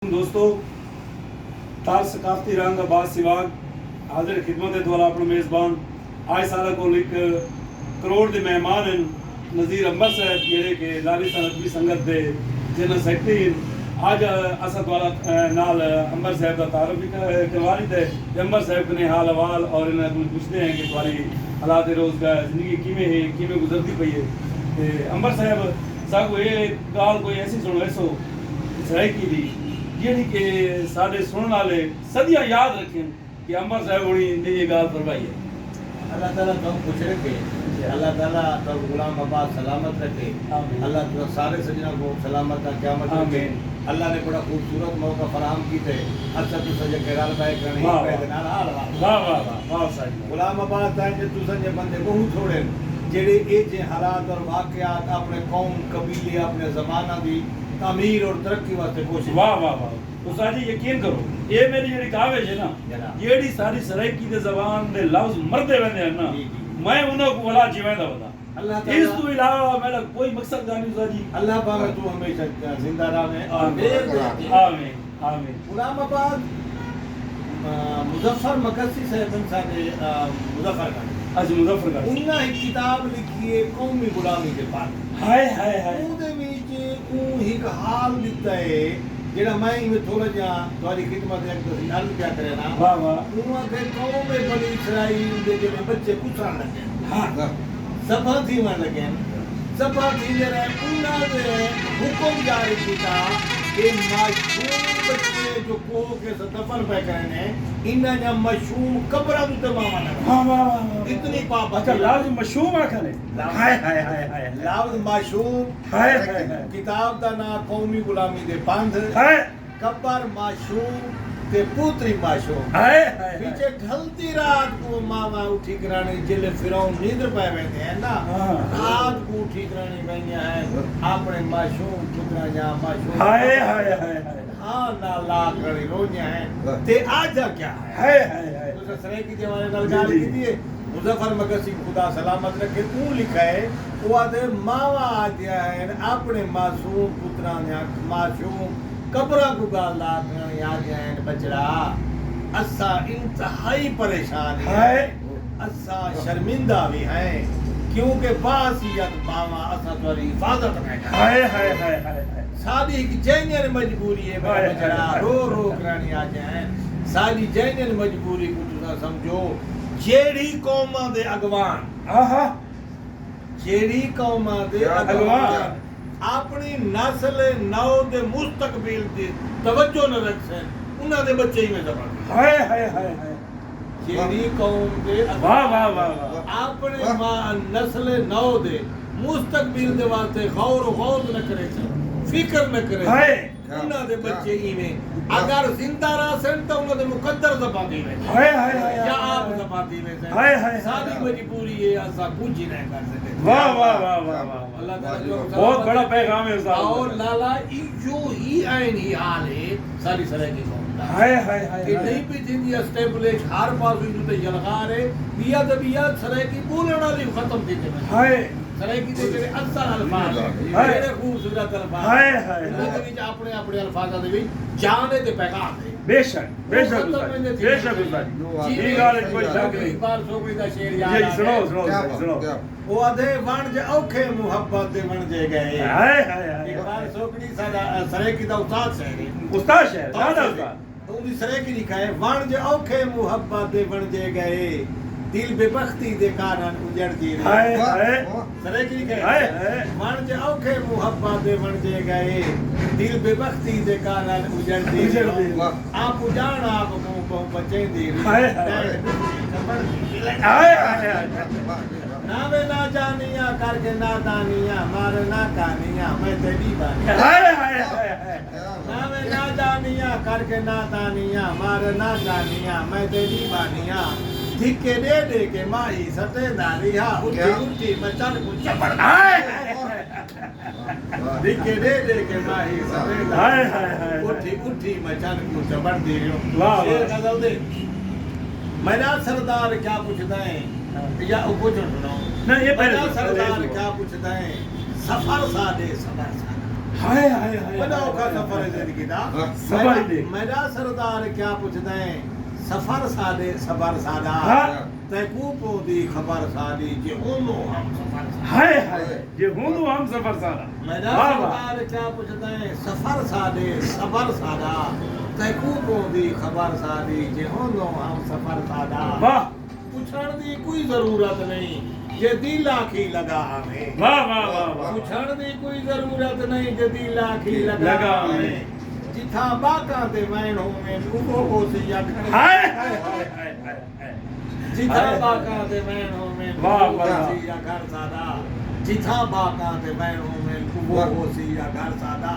दोस्तों तार सकाफती रंग अब्बास सिवाग हाजिर खिदमत है द्वारा अपना मेज़बान आज सारा को एक करोड़ के मेहमान हैं नज़ीर अंबर साहब जेड़े के लाली सनत की संगत दे जनरल सेक्रेटरी आज असा द्वारा नाल अंबर साहब का तारुफ करवा दी है। अंबर साहब ने हाल हवाल और इन्हें पूछते हैं कि तुम्हारी हालात रोज़गार जिंदगी किमें है किमें गुजरती पई है। ते अंबर साहब सागो ये गाल कोई ऐसी सुनो ऐसो सराइकी दी जेड़ी के साडे सुनने वाले सदियां याद रखें कि अंबर साहब होनी ने ये गाल फरमाई है। अल्लाह ताला तुम खुश रखे, अल्लाह ताला तो गुलाम अब्बास सलामत रखे, अल्लाह तो सारे सजना को सलामत का क़यामत रखे। अल्लाह ने बड़ा खूबसूरत मौका फराहम की थे अच्छा तो सजे के राल बाय करनी पे नाल हाल वाह वाह वाह वाह साहब गुलाम अब्बास तां जे तू सजे बंदे बहुत छोड़े जेड़े ए जे हालात और वाकयात अपने कौम कबीले अपने ज़माना दी तामीर और तरक्की वास्ते कोशिश। वाह वाह वाह उस्ताद जी यकीन करो ये मेरी जेड़ी कावेज है ना जेड़ी सारी सराइकी दे ज़बान दे लफ्ज मरदे वेंदे हैं ना मैं उन्हां को वला जीवेंदा वदा अल्लाह इस तो अलावा मेरा कोई मकसद गानी उस्ताद जी अल्लाह पाक तू हमेशा जिंदा रहे आमीन आमीन आमीन। गुलाम अब्बास मुजफ्फर मकसी साहब साडे मुजफ्फर का आज मुजफ्फर का उन्ना एक किताब लिखी है कौमी गुलामी के बारे हाय हाय हाय ਉਹਦੇ ਵਿੱਚ ਉਹ ਇੱਕ ਹਾਲ ਦਿੱਤਾ ਹੈ ਜਿਹੜਾ ਮੈਂ ਇਹ ਥੋੜਾ ਜਿਹਾ ਤੁਹਾਡੀ ਖਿਦਮਤ ਵਿੱਚ ਤੁਸੀਂ ਅਰਜ਼ ਕਿਆ ਕਰੇ ਨਾ ਵਾਹ ਵਾਹ ਉਹਨਾਂ ਦੇ ਕੌਮ ਵਿੱਚ ਬਣੀ ਇਸਰਾਈਲ ਦੇ ਜਿਹੜੇ ਬੱਚੇ ਕੁਸਣ ਲੱਗੇ ਹਾਂ ਸਭਾ ਥੀਵਣ ਲੱਗੇ ਸਭਾ ਥੀ ਜਿਹੜੇ ਉਹਨਾਂ ਦੇ ਹੁਕਮ ਜਾਰੀ ਕੀਤਾ ਕਿ ਮਾਸ਼ੂਮ ਬੱਚੇ ਜੋ ਕੋ ਕੇ ਦਫਨ ਪੈ ਕਰੇ ਨੇ इन्ना जा मशहूर कब्र में तमाम है वाह वाह वाह इतनी पाप अच्छा लफ्ज मशहूर आखने हाय हाय हाय हाय लफ्ज मशहूर हाय हाय किताब दा नाम कौमी गुलामी दे पंध हाय कब्र मशहूर ते पुत्री मशहूर हाय हाय पीछे ढलती रात को मामा उठी कराने जिले फिरौन नींद पे बैठे हैं ना रात को उठी कराने बैठे हैं अपने मशहूर पुत्रा जा मशहूर हाय हाय हाय हाँ ना ला करी रोज़ हैं ते आज क्या है हाय हाय हाय तो ससुरे की जमाने नाल गाल की थी मुजफ्फर मकसी खुदा सलामत रखे तू लिखा है वो आदे मावा आ गया है अपने मासूम पुत्रा ने मासूम कब्रा को गाल ला आ गया है बचड़ा असा इंतहाई परेशान है असा शर्मिंदा भी है क्योंकि बासियत मावा असा तुम्हारी हिफाजत में हाय हाय हाय हाय सादी एक जैनियन मजबूरी है बचड़ा रो रो करानी आ जाए सादी जैनियन मजबूरी को तुसा समझो जेड़ी कौमां दे अगवान आहा जेड़ी कौमां दे अगवान अपनी नस्ल नौ दे मुस्तकबिल दी तवज्जो न रखसे उन्हां दे बच्चे ही में जबन हाय हाय हाय हाय जेड़ी कौम दे वाह वाह वाह अपने नस्ल नौ दे मुस्तकबिल दे वास्ते गौर न करे फिक्र न करे हाय उन्हां दे बच्चे ही में अगर जिंदा रहसन तो उन्हां दे मुकद्दर ज़बानी में हाय हाय हाय या आप ज़बानी में से हाय हाय सारी मजबूरी है ऐसा कुछ ही नहीं कर सकते वाह वाह वाह वाह वाह अल्लाह ताला बहुत बड़ा पैगाम है उस्ताद और लाला जो ही आइन ही हाल है सारी सरे की कौम दा हाय हाय हाय कि नहीं भी जिंदी एस्टेब्लिश हर पास भी तो यलगार है बिया दबियत सरे की बोलने वाली खत्म थी में हाय सराइकी दे जेड़े असल अल्फाज हाय जेड़े खूबसूरत अल्फाज हाय हाय उनके विच अपने अपने अल्फाजां दे विच जान ते पैगाम है बेशक बेशक बेशक उस्ताद जी गाल कोई शक नहीं इकबाल सोगड़ी दा शेर याद जी सुनो सुनो ओ आधे वण जे औखे मुहब्बत दे वण जे गए हाय हाय हाय इकबाल सोगड़ी सादा सराइकी दा उस्ताद शेर उस्ताद शेर दादा उस्ताद उनकी सराइकी लिखा है वण जे औखे मुहब्बत दे वण जे गए दिल बेबख्ती दे कारण उजड़ दी हाय हाय सरे की कहे हाय हाय वण जे औखे मुहब्बत दे वण जे गए दिल बेबख्ती दे कारण उजड़ दी आप जान आप को बचे दी हाय हाय हाय नावे ना जानिया करके ना दानिया मार ना कानिया मैं तेरी बानी हाय हाय हाय नावे ना जानिया करके ना दानिया मार ना कानिया मैं तेरी बानिया धिक्के दे के माही सते दारिया उठी उठी मचन को चपड़ हाय धिक्के दे के माही सते हाय हाय हाय उठी उठी मचन को चपड़ दे वाह शेर गजल दे मेरा सरदार क्या पूछता है या कुछ सुनो नहीं ये पहले मेरा सरदार क्या पूछता है सफर सादे सफर हाय हाय बड़ा औखा सफर है जिंदगी दा सफर दे मेरा सरदार क्या पुछदा है सफर सादे सबर सादा ते कूपो दी खबर सादी जे ओनो हम सफर हाय हाय जे होंदो हम सफर सादा मेरा सरदार क्या पुछदा है सफर सादे सबर सादा ते कूपो दी खबर सादी जे होंदो हम सफर सादा वाह पुछण दी कोई जरूरत नहीं जे दिल आखी लगा हमें वाह वाह वाह वाह पुछण दी कोई जरूरत नहीं जे दिल आखी लगा हमें जिथा बाका ते वैणो में उबो होसी या हाय हाय हाय हाय जिथा बाका ते वैणो में वाह उबो वाह होसी या घर सादा जिथा बाका ते वैणो में उबो होसी या घर सादा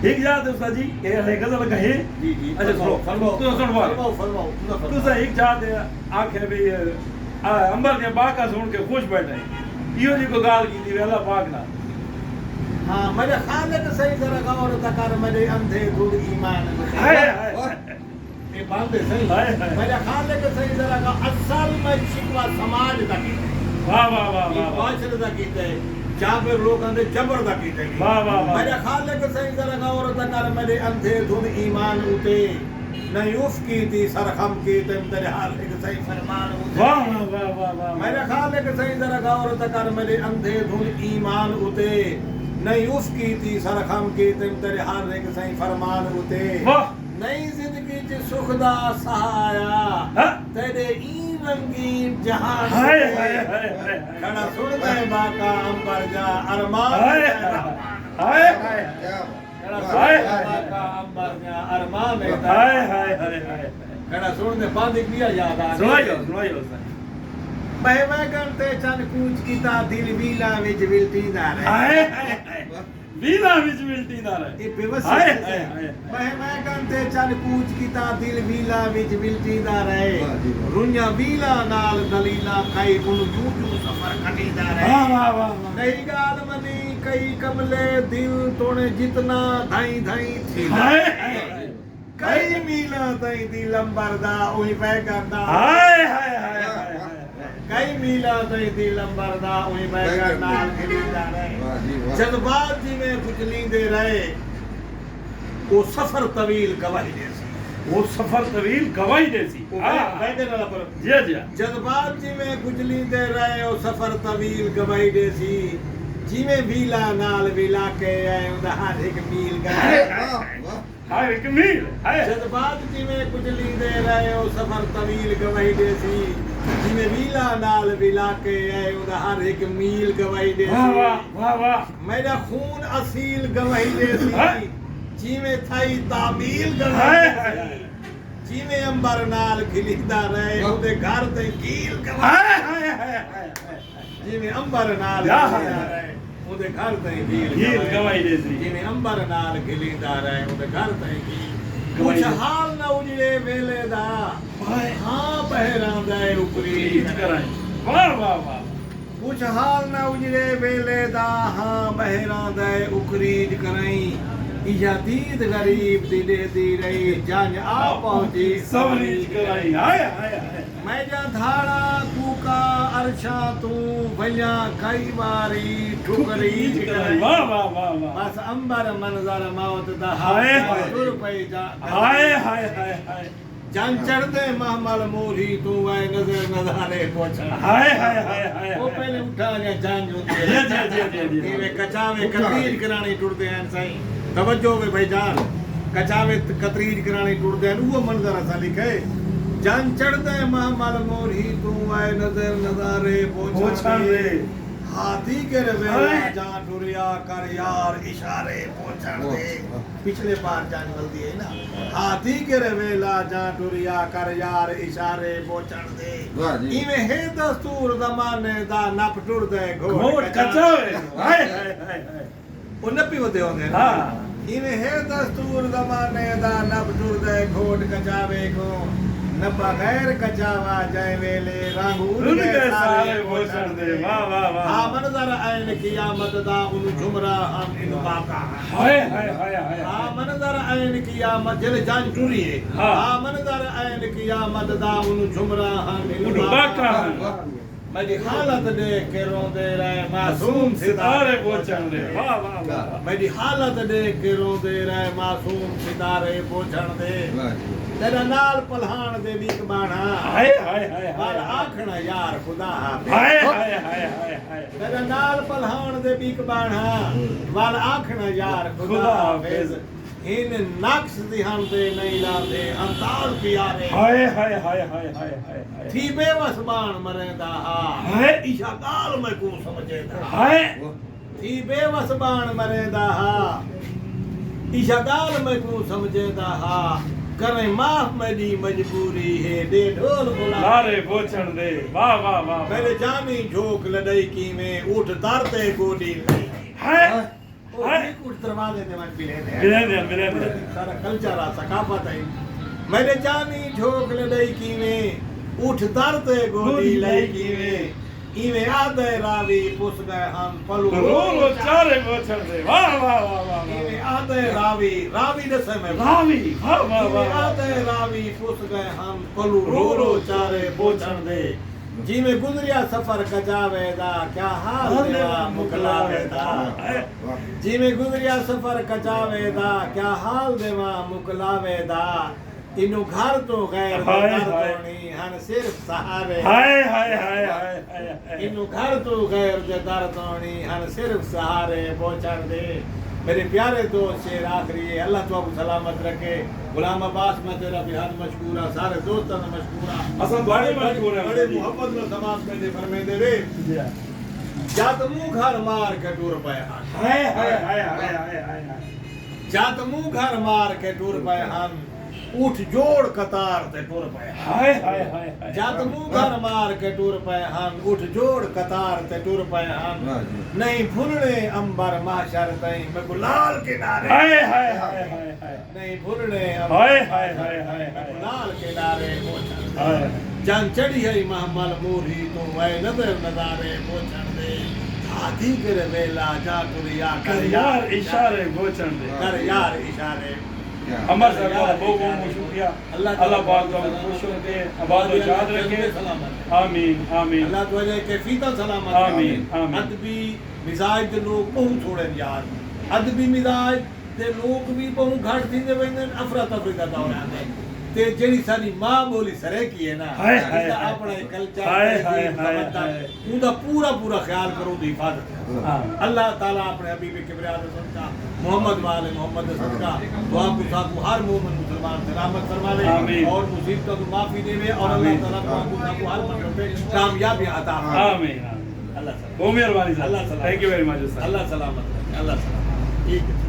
एक याद है उस्ताद जी ये है गजल कहे जी जी अच्छा सुनो फरमाओ तू सुनो फरमाओ तू एक याद है आखे भी अंबर ने बाका सुन के खुश बैठे इहो जी को गाल की थी वेला पाक ना हां मेरे खालिक सही जरा गौर तकर मेरे अंधे गुड़ ईमान हाय हाय ये बात है सही हाय, हाय। मेरे खालिक सही जरा का असल में शिकवा समाज दा की वाह वाह वाह ये वाह बाशर दा कीते जाबे लोग अंदे जबर दा कीते वाह वाह वाह मेरे खालिक सही जरा गौर तकर मेरे अंधे धुन ईमान उते नहीं उफ की थी सरखम की ते तेरे खालिक सही फरमान उते वाह वाह वाह वाह मेरे खालिक सही जरा गौर तकर मेरे अंधे धुन ईमान उते नहीं उफ की थी सरखम की ते तेरे खालिक सही फरमान उते वाह नई जिंदगी च सुख दा सहाया तेरे ई रंगीन जहान हाय हाय हाय हाय खड़ा सुन दे बाका अंबर जा अरमान हाय हाय हाय खड़ा सुन दे बाका अंबर जा अरमान हाय हाय हाय हाय खड़ा सुन दे बांधी पिया याद आ सुनाइयो मैं करते चन कूच कीता दिल वीला विच विलटी दा हाय रहे हाय हाय वीला विच मिलती ना रहे ये बेवस हाय हाय हाय मैं करते चन कूच कीता दिल वीला विच विलटी दा रहे रुन्या वीला नाल दलीला कई उन जू जू सफर कटी दा रहे वाह वाह वाह कई गाल मनी कई कमले दिल तोड़े जितना धाई धाई थी हाय हाय कई मीला ताई दिल अंबरदा ओही वह करदा हाय हाय हाय हाय कई मीला ताई दिल अंबरदा ओही वह करदा खिलदा रहे जज्बात जिवें कुचलींदे रहे वो सफर तवील गवाही देसी वो सफर तवील गवाही देसी वैगन वाला पर जी जी जज्बात जिवें कुचलींदे रहे वो सफर तवील गवाही देसी जिवें वीला नाल विला के आए उदा हर एक मील गवाही हाय कमील हाय जज्बात जिवें कुचलींदे रहे वो सफर तवील गवाही देसी जिवें वीला नाल विला के आए उदा हर एक मील गवाही वाह वाह देसी वाह वाह मेरा खून असील गवाही देसी जिवें थाई तामील हाय गवाही हाय देसी जिवें अंबर नाल खिलिंदा रहे ओदे घर ते कील गवाही हाय हाय हाय हाय जिवें अंबर नाल या खिलिंदा रहे ओदे घर ते कील गवाही देसी जिवें अंबर नाल खिलिंदा रहे ओदे घर ते कील गवाही कुछ हाल न उजड़े वेले दा हाँ बहरां दे उपरी कराई वाह वाह वाह कुछ हाल न उजड़े वेले दा हाँ बहरां दे उकरीज कराई इया दीद गरीब दी दी रही जंज आ पहुंची सबरीज कराई हाय हाय हाय मैं जा धाड़ा कूका अरशा तू भैया कई बारी ठुकरीज कराई वाह वाह वाह वाह बस अंबर मंजर मौत दा हाय हाय टुर पई जा हाय हाय हाय हाय जान चढ़ते महमल मोरी तू आए नजर नजारे पहुंचा हाय हाय हाय हाय वो पहले उठा गया जान जुते जी ये कचावे कतरीज करानी टुरदे हैं साईं तवज्जो वे भाईजान कचावे कतरीज करानी टुरदे हैं वो मंजर असा लिखे जान चढ़ते महमल मोरी तू आए नजर नजारे पहुंचा रे हाथी के रवेला जा टुरिया कर यार इशारे पहुंचण दे पिछले बार जान गलती है ना हाथी के रवेला जा टुरिया कर यार इशारे पहुंचण दे इवे है दस्तूर जमाने दा नप टुर दे घोट कचावे हाय हाय हाय हाय वो नपी होते होंगे हां इवे है दस्तूर जमाने दा नप टुर दे घोट कचावे को न बगैर कचावा जाए वेले रंग उनके सारे पोषण दे वाह वाह वाह हाँ मनजर आयन कियामत दा उन झुमरा हम इन बाका हाय हाय हाय हाय हाँ मनजर आयन कियामत जले जान टूरी है हाँ मनजर आयन कियामत दा उन झुमरा हम इन बाका मेरी हालत देख के रोंदे रहे मासूम मासूम सितारे सितारे पोचण दे वाह वाह वाह मेरी हालत देख के रोंदे रहे मासूम सितारे पोछण दे तेरा नाल पल्हान दे बीक बाणा हाय हाय हाय वाल हाय आखना यार खुदा हाफिज हाय हाय हाय हाय हाय तेरा नाल पल्हान दे बीक बाणा वाल आखना यार खुदा खुदा हाफिज इन नक्श दिहन दे नहीं लांदे अंताल प्यारे हाय हाय हाय हाय हाय हाय हाय थी बेवस बाण मरेंदा हा हाय ईशा गाल में को समझेदा हाय थी बेवस बाण मरेंदा हा ईशा गाल में को समझेदा हा करे माफ मेरी मजबूरी है दे ढोल बुला लारे पोचण दे वाह वाह वाह मेरे जानी झोंक लड़ई की में उठ तारते गोडी ले हाय हाय उठ दरवाजे दे मन पिले मिले दे सारा कल्चर आ सकाफत है मेरे जानी झोंक लड़ई की में उठ तारते गोडी ले की में इवे आदे रावी पुस गए हम पलू रोलो चारे पोचण दे वाह वाह वाह वाह इवे आदे रावी रावी दसे में रावी वाह वाह इवे वाह आदे रावी पुस गए हम पलू रोलो चारे पोछण दे जी में गुजरिया सफर कचावेदा क्या हाल देवा मुकलावेदा जी में गुजरिया सफर कचावेदा क्या हाल देवा मुकलावेदा इनु घर तो गैर हाय, दर हाय। तोनी हन सिर्फ सहारे हाय हाय हाय हाय हाय इनु घर तो गैर दर तोनी हन सिर्फ सहारे पहुंचण दे मेरे प्यारे दोस्त शेर आखिरी है अल्लाह तो आपको सलामत रखे गुलाम अब्बास में तेरा बिहार मशकूरा सारे दोस्तों ने मशकूरा असन बड़े मशहूर हैं बड़े मोहब्बत में समाज में दे फरमे दे रे जात मुंह घर मार के टूर पे हाय हाय हाय हाय हाय हाय जात मुंह घर मार के टूर पे हम उठ जोड़ कतार ते टूर पे हाय हाय हाय हाय जात मुंह घर मार के टूर पे हम उठ जोड़ कतार ते टूर पे हम नहीं भूलने अंबर माशर तई मैं गुलाल किनारे हाय हाय हाय हाय हाय नहीं भूलने हाय हाय हाय हाय हाय गुलाल किनारे पोछण हाय जान चढ़ी है महमल मूरी तो वह नजर नजारे पोछण दे आधी कर वेला जा कुरिया कर यार इशारे गोचण दे कर यार इशारे अमर सरकार बहुत शुक्रिया अल्लाह पाक को खुश रखे आबाद और शाद रखे आमीन आमीन अल्लाह तुझे कैफीता सलामत आमीन, आमीन। अदबी मिजाज दे लोग बहुत थोड़े यार अदबी मिजाज दे लोग भी बहुत घट थींदे वेंदे अफरा तफरी दा दौर आंदे ते जेड़ी साडी मां बोली सरे की है ना हाय, हाय, इसदा हाय। अपना कल्चर हाय, हाय, हाय, हाय। उनका पूरा पूरा ख्याल करो दी हिफाजत हाँ। अल्लाह ताला अपने हबीब किबरिया दे सदका मोहम्मद वाले मोहम्मद दे सदका दुआ को साकू हर मोमिन मुसलमान से रहमत फरमावे आमीन। और मुसीबतों को माफी देवे और आमीन। अल्लाह ताला को साकू हर मतलब पे कामयाबी अता आमीन आमीन अल्लाह सलामत बहुत मेहरबानी सर अल्लाह सलामत thank you very much sir अल्लाह सलामत रखे, अल्लाह सलामत ठीक है